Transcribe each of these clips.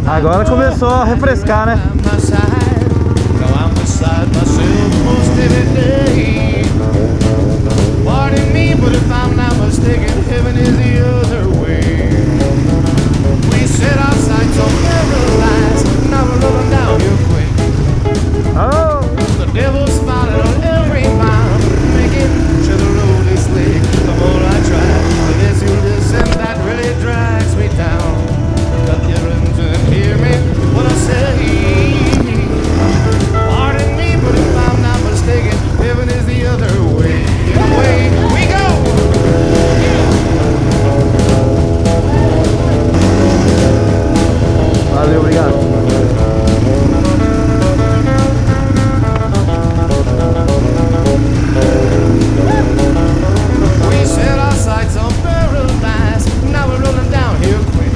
Agora começou a refrescar, né? Valeu, obrigado. We set our sights on paradise. Now we're rolling down here quick.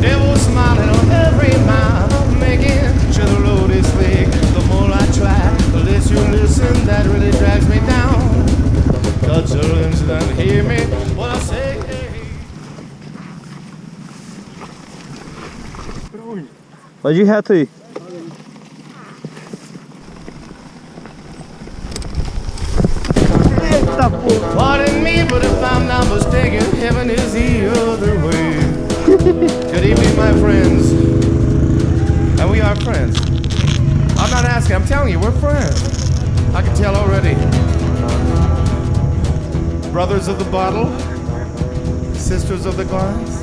Devil smiling on every mile, making sure the road is slick. The more I try, the less you listen. That really drags me down. Got children that hear me when I say. Pode ir reto aí. Eita porra! Pardon me, but if I'm not mistaken, heaven is the other way. Good evening, my friends. And we are friends. I'm not asking, I'm telling you, we're friends. I can tell already. Brothers of the bottle, sisters of the glass.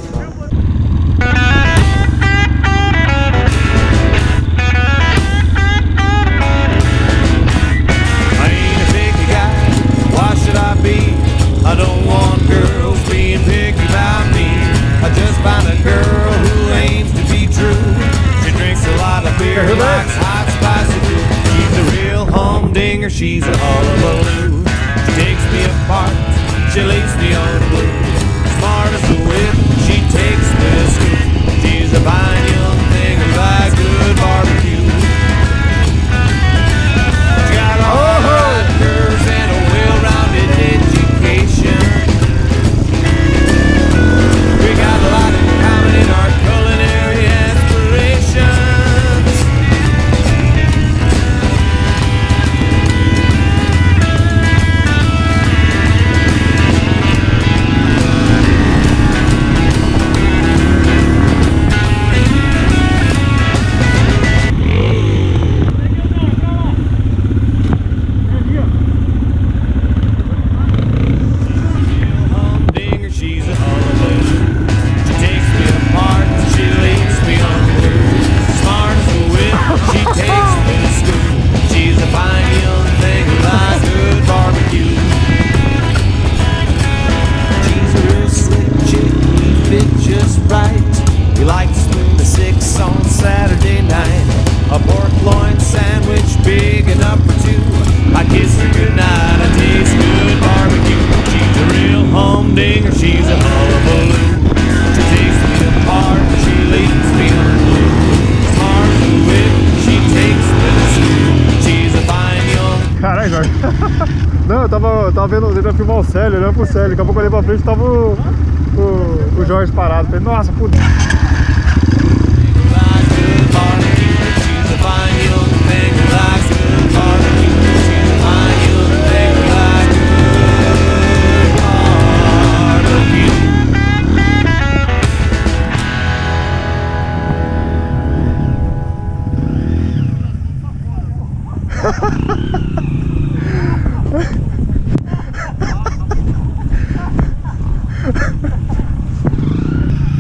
I don't want girls being picky about me. I just found a girl who aims to be true. She drinks a lot of beer, likes hot spicy food. She's a real humdinger, she's a hullabaloo. She takes me apart, she lays me on blue. Smart as a whip, she takes me to school. She's a fine young thing who likes good barbecue. She got all the right curves and a well-rounded education. We got a lot in common in our culinary aspirations. Não, eu tava vendo, tentando filmar o Célio, olhando pro Célio. Daqui a pouco eu olhei pra frente e tava o Jorge parado. Falei, nossa, fudeu.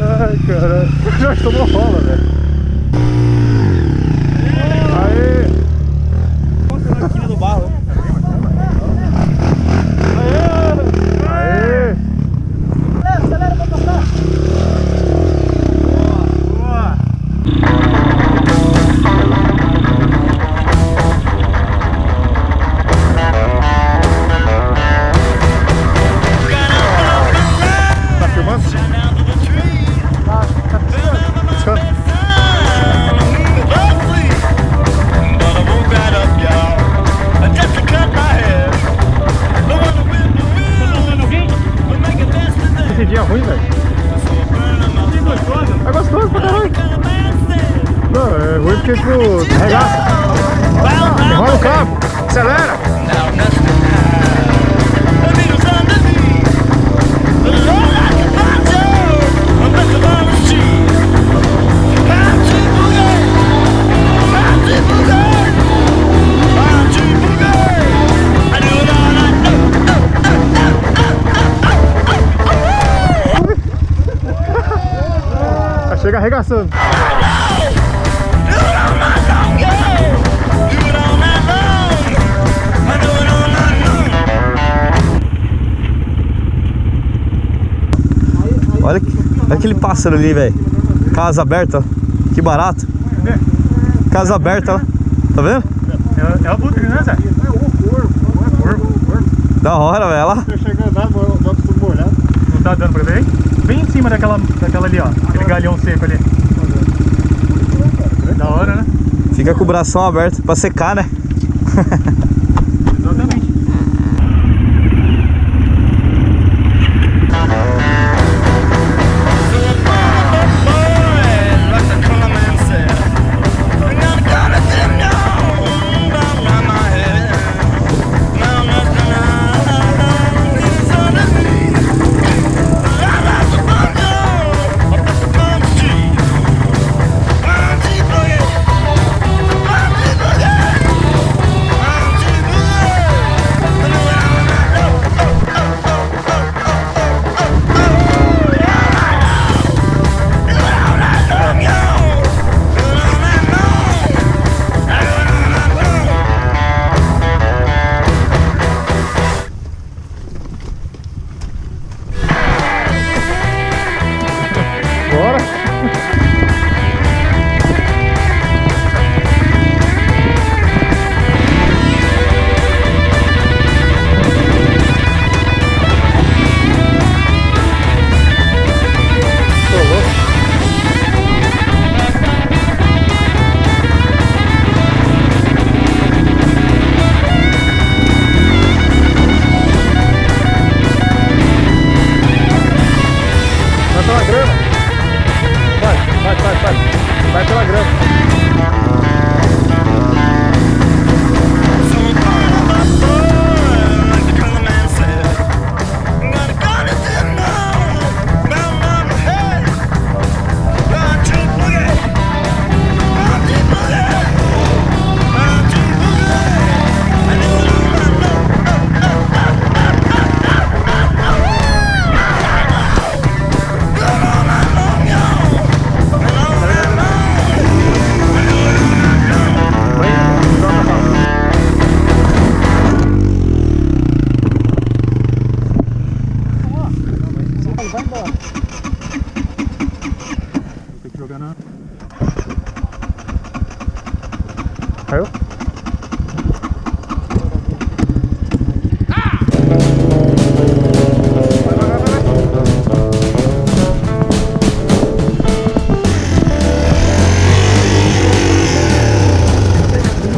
Ai, caralho. Já tomou rola, velho. Aê! Nossa, na esquina do barro. Aê! Aê! Acelera pra passar. Boa! Boa! bagulho porque, tipo, arregaça. Enrola o cabo, acelera. Chega arregaçando. Olha aquele pássaro ali, velho. Casa aberta, ó. Que barato. Casa aberta, ó. Tá vendo? É o bruto, né, Zé? É o corvo. Da hora, velho. Olha lá. Eu chegando lá, tudo molhado. Não tá dando pra ver? Bem em cima daquela ali, ó. Aquele galhão seco ali. Da hora, né? Fica com o bração aberto pra secar, né? Exatamente. Vai pela grama. Vai embora. Tem que jogar na... Caiu?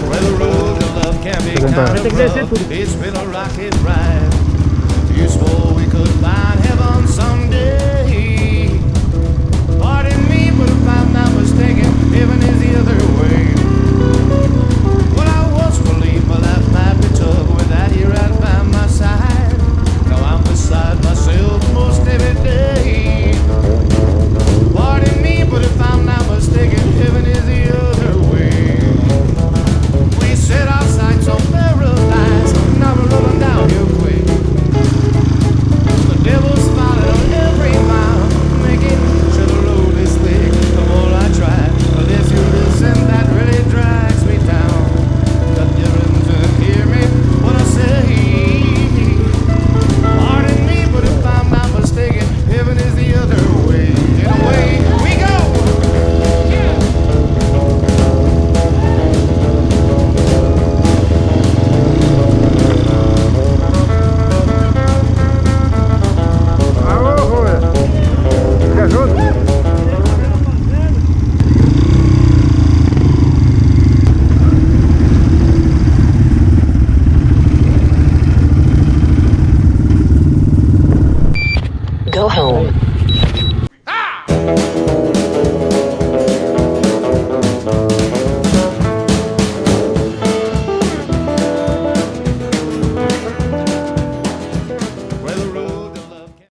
Well, the road to love can be complicated. It's been a rocky ride.